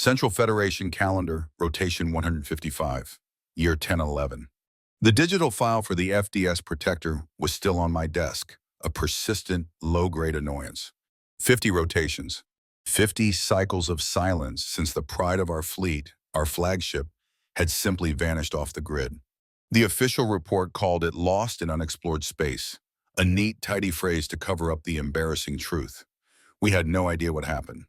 Central Federation Calendar, Rotation 155, Year 1011. The digital file for the FDS Protector was still on my desk, a persistent, low-grade annoyance. 50 rotations, 50 cycles of silence since the pride of our fleet, our flagship, had simply vanished off the grid. The official report called it lost in unexplored space, a neat, tidy phrase to cover up the embarrassing truth. We had no idea what happened.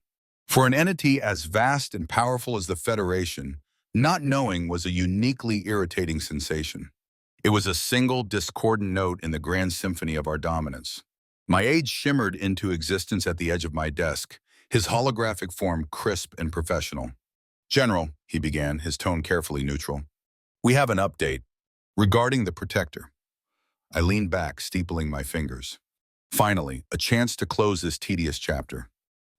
For an entity as vast and powerful as the Federation, not knowing was a uniquely irritating sensation. It was a single, discordant note in the grand symphony of our dominance. My aide shimmered into existence at the edge of my desk, his holographic form crisp and professional. "General," he began, his tone carefully neutral, "we have an update regarding the Protector." I leaned back, steepling my fingers. Finally, a chance to close this tedious chapter.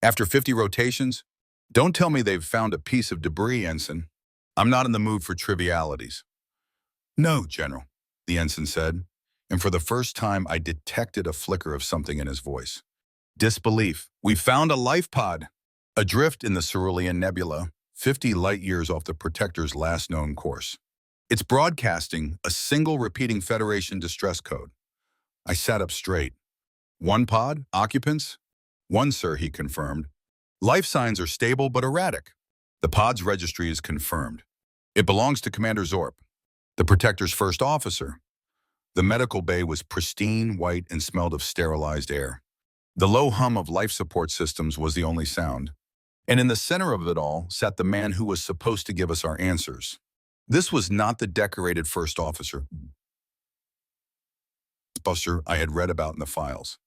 After 50 rotations, don't tell me they've found a piece of debris, Ensign. I'm not in the mood for trivialities. "No, General," the ensign said, and for the first time I detected a flicker of something in his voice. "Disbelief. We found a life pod, adrift in the Cerulean Nebula, 50 light-years off the Protector's last known course. It's broadcasting a single repeating Federation distress code." I sat up straight. "One pod? Occupants?" "One, sir," he confirmed. "Life signs are stable but erratic. The pod's registry is confirmed. It belongs to Commander Zorp, the Protector's first officer." The medical bay was pristine, white, and smelled of sterilized air. The low hum of life support systems was the only sound. And in the center of it all sat the man who was supposed to give us our answers. This was not the decorated first officer buster I had read about in the files.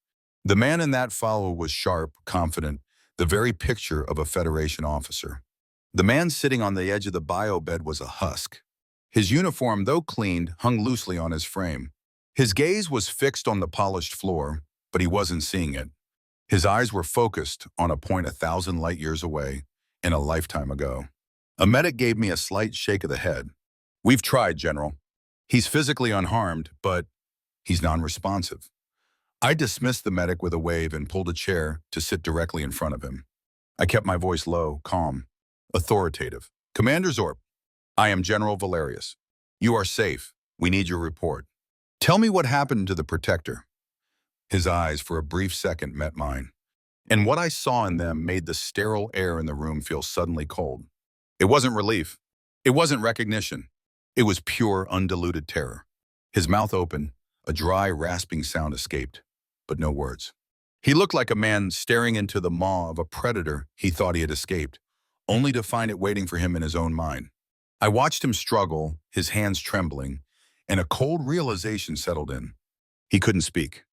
The man in that file was sharp, confident, the very picture of a Federation officer. The man sitting on the edge of the bio bed was a husk. His uniform, though cleaned, hung loosely on his frame. His gaze was fixed on the polished floor, but he wasn't seeing it. His eyes were focused on a point 1,000 light-years away and a lifetime ago. A medic gave me a slight shake of the head. "We've tried, General. He's physically unharmed, but he's non-responsive." I dismissed the medic with a wave and pulled a chair to sit directly in front of him. I kept my voice low, calm, authoritative. "Commander Zorp, I am General Valerius. You are safe. We need your report. Tell me what happened to the Protector." His eyes, for a brief second, met mine, and what I saw in them made the sterile air in the room feel suddenly cold. It wasn't relief. It wasn't recognition. It was pure, undiluted terror. His mouth opened, a dry, rasping sound escaped, but no words. He looked like a man staring into the maw of a predator he thought he had escaped, only to find it waiting for him in his own mind. I watched him struggle, his hands trembling, and a cold realization settled in. He couldn't speak.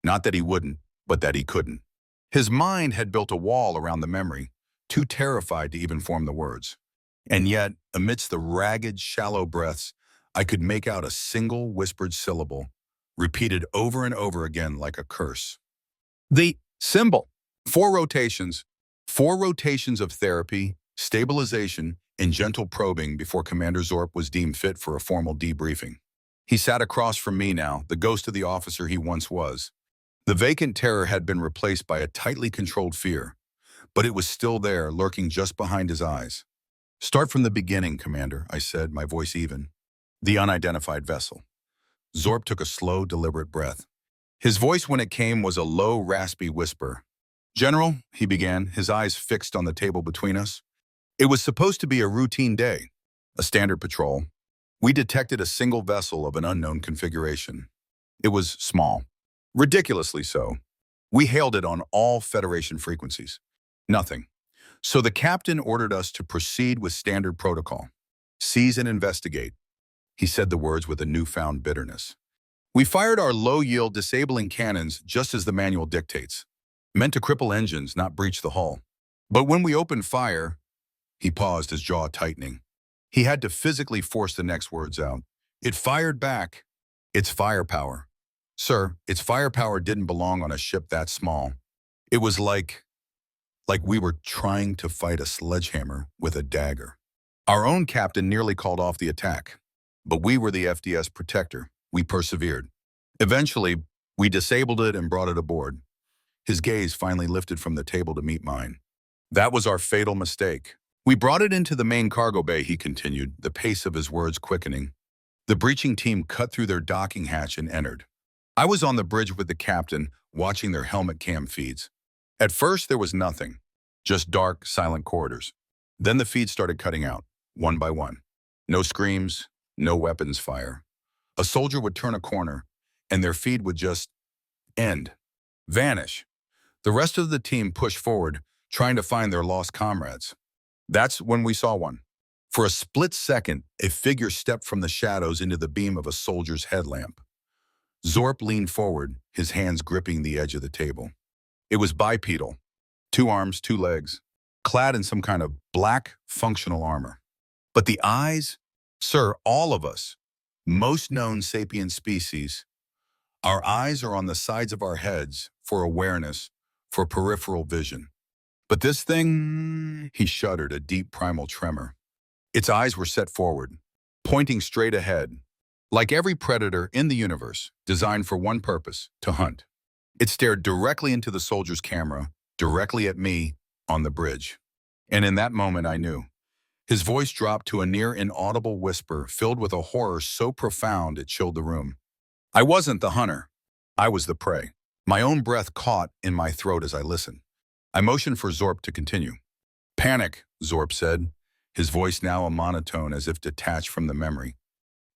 Not that he wouldn't, but that he couldn't. His mind had built a wall around the memory, too terrified to even form the words. And yet, amidst the ragged, shallow breaths, I could make out a single whispered syllable, repeated over and over again like a curse. The symbol. 4 rotations. 4 rotations of therapy, stabilization, and gentle probing before Commander Zorp was deemed fit for a formal debriefing. He sat across from me now, the ghost of the officer he once was. The vacant terror had been replaced by a tightly controlled fear, but it was still there, lurking just behind his eyes. "Start from the beginning, Commander," I said, my voice even. "The unidentified vessel." Zorp took a slow, deliberate breath. His voice, when it came, was a low, raspy whisper. "General," he began, his eyes fixed on the table between us. "It was supposed to be a routine day, a standard patrol. We detected a single vessel of an unknown configuration. It was small, ridiculously so. We hailed it on all Federation frequencies. Nothing. So the captain ordered us to proceed with standard protocol. Seize and investigate." He said the words with a newfound bitterness. "We fired our low-yield disabling cannons just as the manual dictates. Meant to cripple engines, not breach the hull. But when we opened fire..." He paused, his jaw tightening. He had to physically force the next words out. "It fired back. Its firepower. Sir, its firepower didn't belong on a ship that small. It was like we were trying to fight a sledgehammer with a dagger. Our own captain nearly called off the attack. But we were the FDS Protector. We persevered. Eventually, we disabled it and brought it aboard." His gaze finally lifted from the table to meet mine. "That was our fatal mistake. We brought it into the main cargo bay, he continued, the pace of his words quickening. The breaching team cut through their docking hatch and entered. I was on the bridge with the captain, watching their helmet cam feeds. At first, there was nothing, just dark, silent corridors. Then the feeds started cutting out, one by one. No screams, no weapons fire. A soldier would turn a corner, and their feed would just end, vanish. The rest of the team pushed forward, trying to find their lost comrades. That's when we saw one. For a split second, a figure stepped from the shadows into the beam of a soldier's headlamp. Zorp leaned forward, his hands gripping the edge of the table. It was bipedal, 2 arms, 2 legs, clad in some kind of black, functional armor. But the eyes? Sir, all of us, most known sapient species, our eyes are on the sides of our heads for awareness, for peripheral vision. But this thing, he shuddered, a deep primal tremor. Its eyes were set forward, pointing straight ahead, like every predator in the universe, designed for one purpose, to hunt. It stared directly into the soldier's camera, directly at me, on the bridge. And in that moment I knew. His voice dropped to a near inaudible whisper, filled with a horror so profound it chilled the room. I wasn't the hunter. I was the prey. My own breath caught in my throat as I listened. I motioned for Zorp to continue. Panic, Zorp said, his voice now a monotone as if detached from the memory.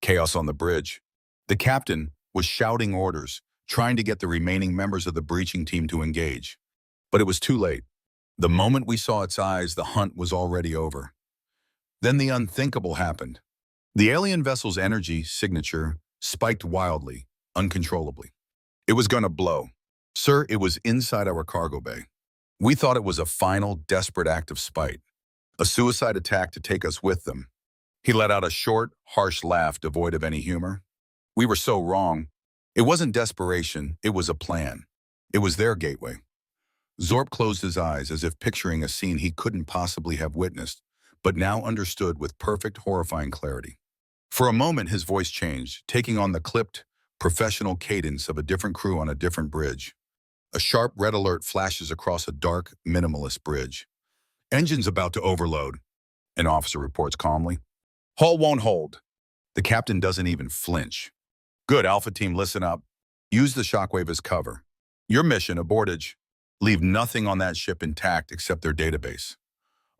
Chaos on the bridge. The captain was shouting orders, trying to get the remaining members of the breaching team to engage. But it was too late. The moment we saw its eyes, the hunt was already over. Then the unthinkable happened. The alien vessel's energy signature spiked wildly, uncontrollably. It was going to blow. Sir, it was inside our cargo bay. We thought it was a final, desperate act of spite. A suicide attack to take us with them. He let out a short, harsh laugh devoid of any humor. We were so wrong. It wasn't desperation, it was a plan. It was their gateway. Zorp closed his eyes as if picturing a scene he couldn't possibly have witnessed, but now understood with perfect, horrifying clarity. For a moment, his voice changed, taking on the clipped, professional cadence of a different crew on a different bridge. A sharp red alert flashes across a dark, minimalist bridge. Engines about to overload, an officer reports calmly. Hull won't hold. The captain doesn't even flinch. Good, Alpha Team, listen up. Use the shockwave as cover. Your mission, abortage. Leave nothing on that ship intact except their database.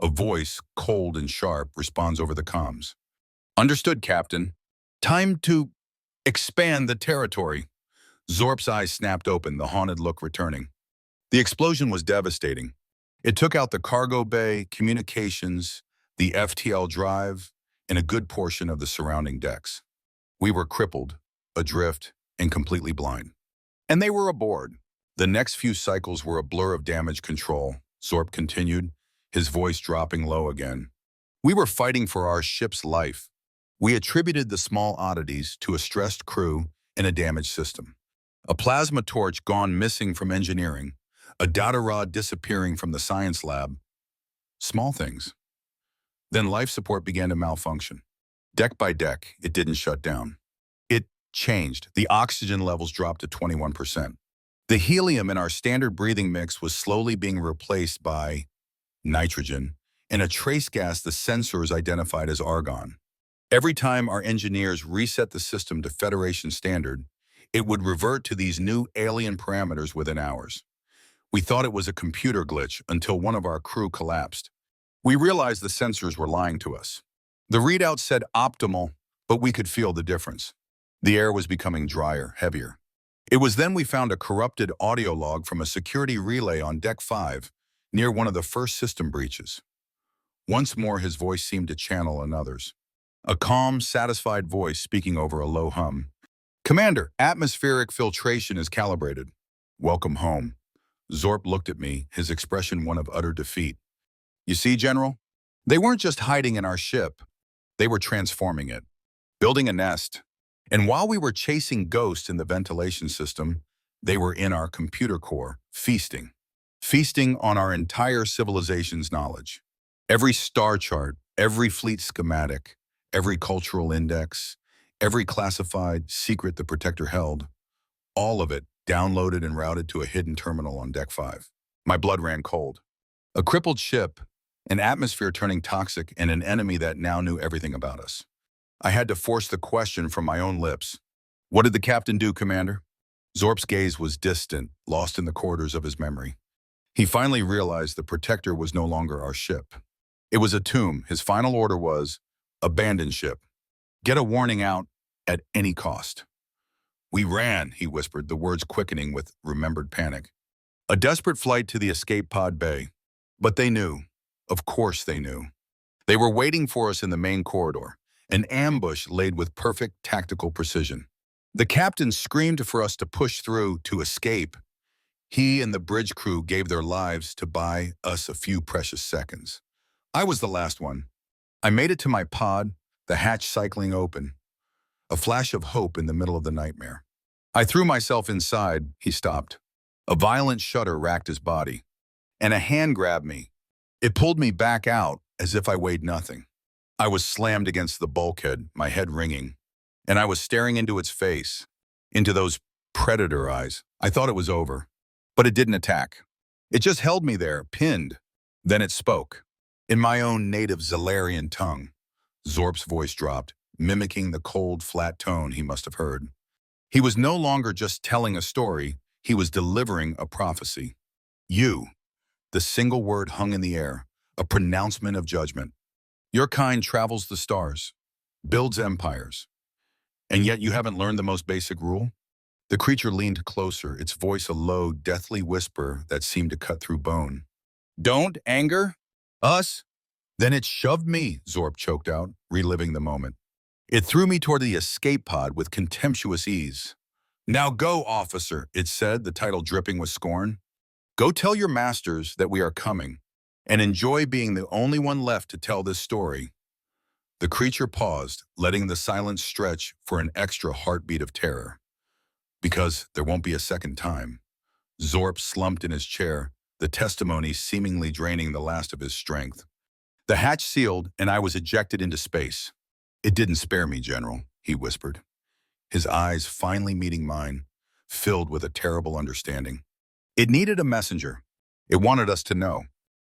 A voice, cold and sharp, responds over the comms. Understood, Captain. Time to expand the territory. Zorp's eyes snapped open, the haunted look returning. The explosion was devastating. It took out the cargo bay, communications, the FTL drive, and a good portion of the surrounding decks. We were crippled, adrift, and completely blind. And they were aboard. The next few cycles were a blur of damage control, Zorp continued, his voice dropping low again. We were fighting for our ship's life. We attributed the small oddities to a stressed crew and a damaged system. A plasma torch gone missing from engineering, a data rod disappearing from the science lab. Small things. Then life support began to malfunction. Deck by deck, it didn't shut down. It changed. The oxygen levels dropped to 21%. The helium in our standard breathing mix was slowly being replaced by nitrogen and a trace gas the sensors identified as argon. Every time our engineers reset the system to Federation standard, it would revert to these new alien parameters within hours. We thought it was a computer glitch until one of our crew collapsed. We realized the sensors were lying to us. The readout said optimal, but we could feel the difference. The air was becoming drier, heavier. It was then we found a corrupted audio log from a security relay on Deck 5, near one of the first system breaches. Once more his voice seemed to channel another's. A calm, satisfied voice speaking over a low hum. Commander, atmospheric filtration is calibrated. Welcome home. Zorp looked at me, his expression one of utter defeat. You see, General? They weren't just hiding in our ship. They were transforming it, building a nest. And while we were chasing ghosts in the ventilation system, they were in our computer core, feasting on our entire civilization's knowledge. Every star chart, every fleet schematic, every cultural index, every classified secret the Protector held, all of it downloaded and routed to a hidden terminal on Deck 5. My blood ran cold. A crippled ship, an atmosphere turning toxic and an enemy that now knew everything about us. I had to force the question from my own lips. What did the captain do, Commander? Zorp's gaze was distant, lost in the corridors of his memory. He finally realized the Protector was no longer our ship. It was a tomb. His final order was, abandon ship. Get a warning out at any cost. We ran, he whispered, the words quickening with remembered panic. A desperate flight to the escape pod bay. But they knew. Of course they knew. They were waiting for us in the main corridor, an ambush laid with perfect tactical precision. The captain screamed for us to push through, to escape. He and the bridge crew gave their lives to buy us a few precious seconds. I was the last one. I made it to my pod, the hatch cycling open. A flash of hope in the middle of the nightmare. I threw myself inside. He stopped. A violent shudder racked his body, and a hand grabbed me. It pulled me back out as if I weighed nothing. I was slammed against the bulkhead, my head ringing, and I was staring into its face, into those predator eyes. I thought it was over, but it didn't attack. It just held me there, pinned. Then it spoke. In my own native Zalarian tongue, Zorp's voice dropped, mimicking the cold, flat tone he must have heard. He was no longer just telling a story, he was delivering a prophecy. You, the single word hung in the air, a pronouncement of judgment. Your kind travels the stars, builds empires, and yet you haven't learned the most basic rule? The creature leaned closer, its voice a low, deathly whisper that seemed to cut through bone. Don't anger us? Then it shoved me, Zorp choked out, reliving the moment. It threw me toward the escape pod with contemptuous ease. Now go, officer, it said, the title dripping with scorn. Go tell your masters that we are coming, and enjoy being the only one left to tell this story. The creature paused, letting the silence stretch for an extra heartbeat of terror. Because there won't be a second time. Zorp slumped in his chair, the testimony seemingly draining the last of his strength. The hatch sealed, and I was ejected into space. It didn't spare me, General, he whispered, his eyes finally meeting mine, filled with a terrible understanding. It needed a messenger. It wanted us to know.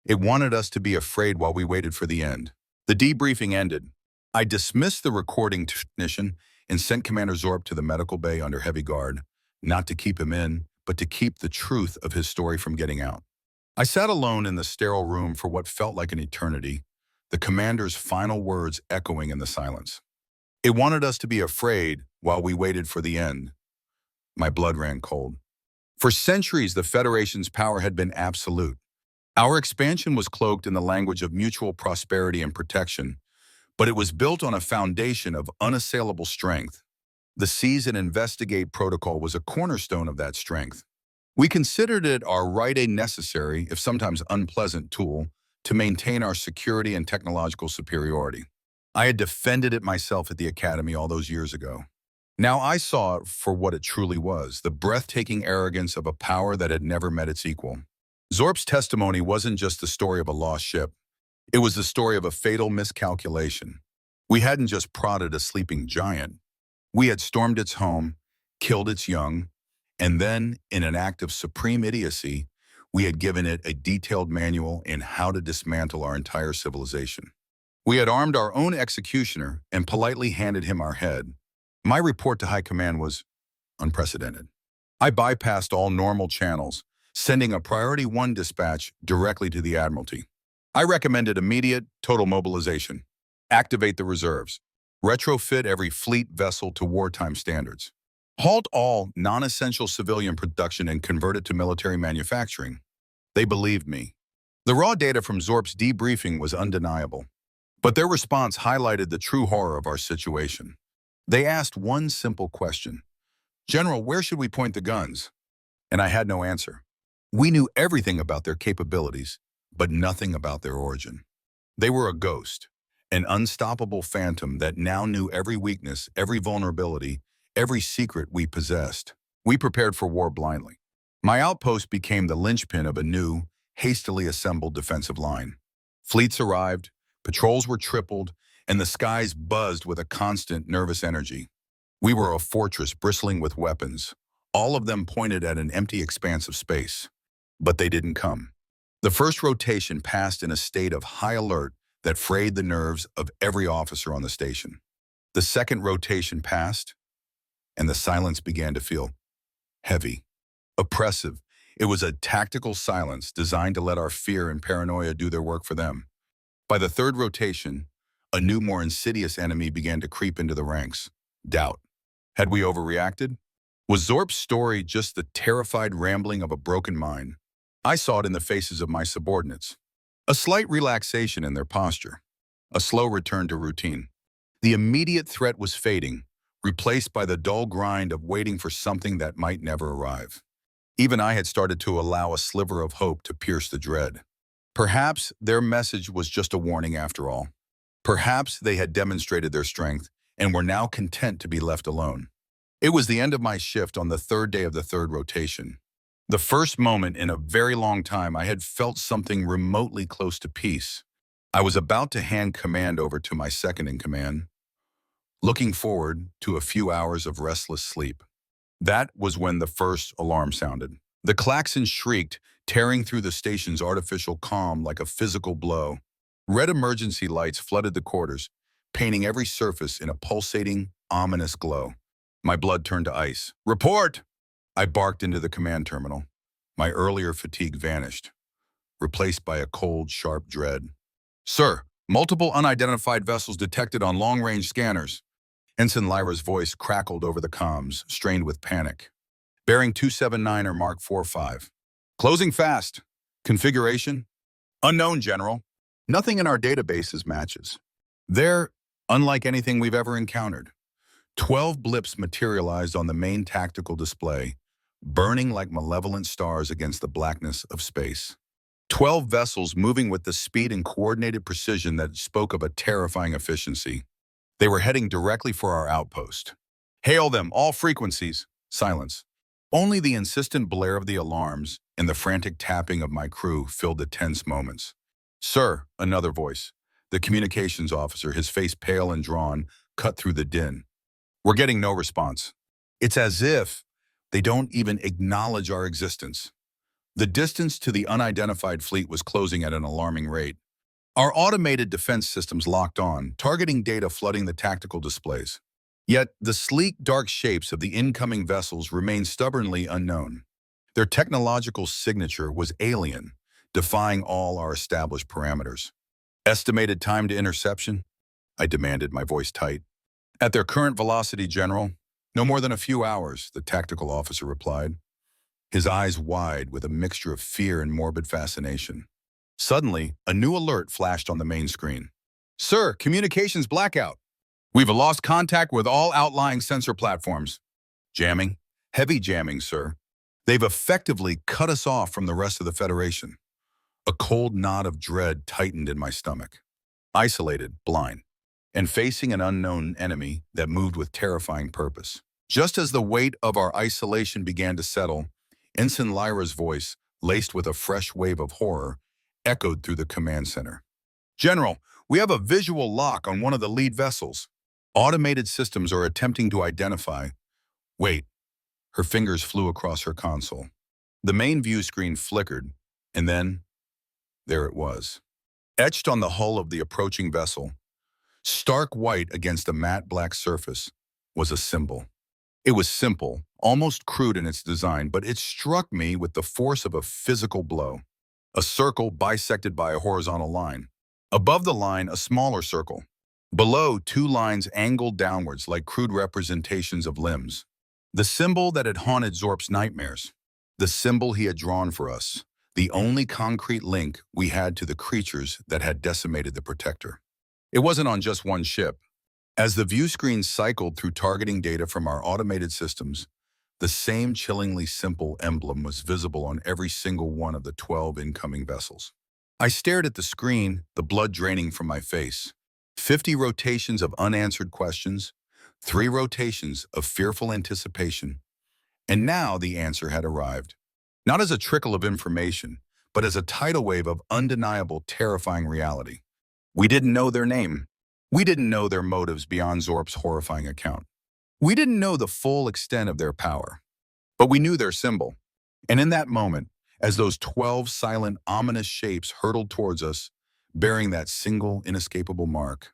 It wanted us to be afraid while we waited for the end. The debriefing ended. I dismissed the recording technician and sent Commander Zorp to the medical bay under heavy guard, not to keep him in, but to keep the truth of his story from getting out. I sat alone in the sterile room for what felt like an eternity, the commander's final words echoing in the silence. It wanted us to be afraid while we waited for the end. My blood ran cold. For centuries, the Federation's power had been absolute. Our expansion was cloaked in the language of mutual prosperity and protection, but it was built on a foundation of unassailable strength. The Seize and Investigate protocol was a cornerstone of that strength. We considered it our right a necessary, if sometimes unpleasant, tool to maintain our security and technological superiority. I had defended it myself at the Academy all those years ago. Now I saw it for what it truly was, the breathtaking arrogance of a power that had never met its equal. Zorp's testimony wasn't just the story of a lost ship. It was the story of a fatal miscalculation. We hadn't just prodded a sleeping giant. We had stormed its home, killed its young, and then, in an act of supreme idiocy, we had given it a detailed manual in how to dismantle our entire civilization. We had armed our own executioner and politely handed him our head. My report to High Command was unprecedented. I bypassed all normal channels, sending a Priority 1 dispatch directly to the Admiralty. I recommended immediate, total mobilization, activate the reserves, retrofit every fleet vessel to wartime standards, halt all non-essential civilian production and convert it to military manufacturing. They believed me. The raw data from Zorp's debriefing was undeniable, but their response highlighted the true horror of our situation. They asked one simple question. General, where should we point the guns? And I had no answer. We knew everything about their capabilities, but nothing about their origin. They were a ghost, an unstoppable phantom that now knew every weakness, every vulnerability, every secret we possessed. We prepared for war blindly. My outpost became the linchpin of a new, hastily assembled defensive line. Fleets arrived, patrols were tripled, and the skies buzzed with a constant nervous energy. We were a fortress bristling with weapons, all of them pointed at an empty expanse of space. But they didn't come. The first rotation passed in a state of high alert that frayed the nerves of every officer on the station. The second rotation passed, and the silence began to feel heavy, oppressive. It was a tactical silence designed to let our fear and paranoia do their work for them. By the third rotation, a new, more insidious enemy began to creep into the ranks: doubt. Had we overreacted? Was Zorp's story just the terrified rambling of a broken mind? I saw it in the faces of my subordinates. A slight relaxation in their posture. A slow return to routine. The immediate threat was fading, replaced by the dull grind of waiting for something that might never arrive. Even I had started to allow a sliver of hope to pierce the dread. Perhaps their message was just a warning after all. Perhaps they had demonstrated their strength and were now content to be left alone. It was the end of my shift on the third day of the third rotation. The first moment in a very long time I had felt something remotely close to peace. I was about to hand command over to my second-in-command, looking forward to a few hours of restless sleep. That was when the first alarm sounded. The klaxon shrieked, tearing through the station's artificial calm like a physical blow. Red emergency lights flooded the quarters, painting every surface in a pulsating, ominous glow. My blood turned to ice. "Report!" I barked into the command terminal. My earlier fatigue vanished, replaced by a cold, sharp dread. "Sir, multiple unidentified vessels detected on long-range scanners." Ensign Lyra's voice crackled over the comms, strained with panic. "Bearing 279 or Mark 45. Closing fast. Configuration? Unknown, General. Nothing in our databases matches. They're unlike anything we've ever encountered." 12 blips materialized on the main tactical display, burning like malevolent stars against the blackness of space. 12 vessels moving with the speed and coordinated precision that spoke of a terrifying efficiency. They were heading directly for our outpost. "Hail them, all frequencies." Silence. Only the insistent blare of the alarms and the frantic tapping of my crew filled the tense moments. "Sir," another voice. The communications officer, his face pale and drawn, cut through the din. "We're getting no response. It's as if they don't even acknowledge our existence." The distance to the unidentified fleet was closing at an alarming rate. Our automated defense systems locked on, targeting data flooding the tactical displays. Yet the sleek, dark shapes of the incoming vessels remained stubbornly unknown. Their technological signature was alien, defying all our established parameters. "Estimated time to interception?" I demanded, my voice tight. "At their current velocity, General, no more than a few hours," the tactical officer replied, his eyes wide with a mixture of fear and morbid fascination. Suddenly, a new alert flashed on the main screen. "Sir, communications blackout. We've lost contact with all outlying sensor platforms." "Jamming? Heavy jamming, sir. They've effectively cut us off from the rest of the Federation." A cold knot of dread tightened in my stomach. Isolated, blind, and facing an unknown enemy that moved with terrifying purpose. Just as the weight of our isolation began to settle, Ensign Lyra's voice, laced with a fresh wave of horror, echoed through the command center. "General, we have a visual lock on one of the lead vessels. Automated systems are attempting to identify—" "Wait." Her fingers flew across her console. The main view screen flickered, and then there it was. Etched on the hull of the approaching vessel, stark white against a matte black surface, was a symbol. It was simple, almost crude in its design, but it struck me with the force of a physical blow. A circle bisected by a horizontal line. Above the line, a smaller circle. Below, two lines angled downwards like crude representations of limbs. The symbol that had haunted Zorp's nightmares. The symbol he had drawn for us. The only concrete link we had to the creatures that had decimated the Protector. It wasn't on just one ship. As the view screen cycled through targeting data from our automated systems, the same chillingly simple emblem was visible on every single one of the 12 incoming vessels. I stared at the screen, the blood draining from my face. 50 rotations of unanswered questions, 3 rotations of fearful anticipation, and now the answer had arrived. Not as a trickle of information, but as a tidal wave of undeniable, terrifying reality. We didn't know their name. We didn't know their motives beyond Zorp's horrifying account. We didn't know the full extent of their power, but we knew their symbol. And in that moment, as those 12 silent, ominous shapes hurtled towards us, bearing that single, inescapable mark.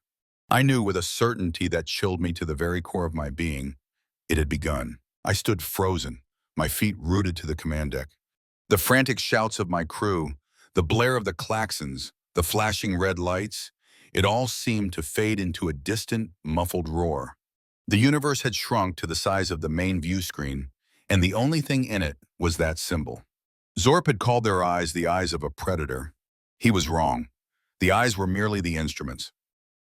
I knew with a certainty that chilled me to the very core of my being, it had begun. I stood frozen, my feet rooted to the command deck. The frantic shouts of my crew, the blare of the klaxons, the flashing red lights, it all seemed to fade into a distant, muffled roar. The universe had shrunk to the size of the main view screen, and the only thing in it was that symbol. Zorp had called their eyes the eyes of a predator. He was wrong. The eyes were merely the instruments.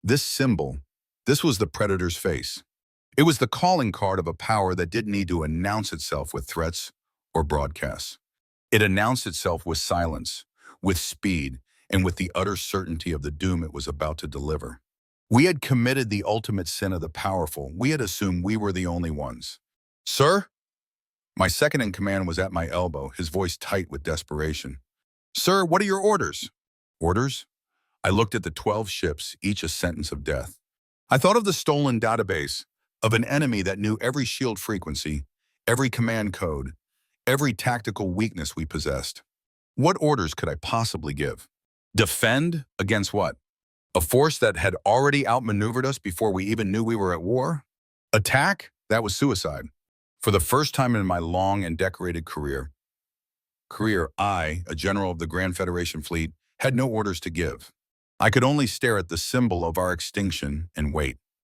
This symbol, this was the predator's face. It was the calling card of a power that didn't need to announce itself with threats or broadcasts. It announced itself with silence, with speed, and with the utter certainty of the doom it was about to deliver. We had committed the ultimate sin of the powerful. We had assumed we were the only ones. "Sir?" My second in command was at my elbow, his voice tight with desperation. "Sir, what are your orders?" Orders? I looked at the 12 ships, each a sentence of death. I thought of the stolen database, of an enemy that knew every shield frequency, every command code, every tactical weakness we possessed. What orders could I possibly give? Defend against what? A force that had already outmaneuvered us before we even knew we were at war? Attack? That was suicide. For the first time in my long and decorated career, I, a general of the Grand Federation fleet, had no orders to give. I could only stare at the symbol of our extinction and wait.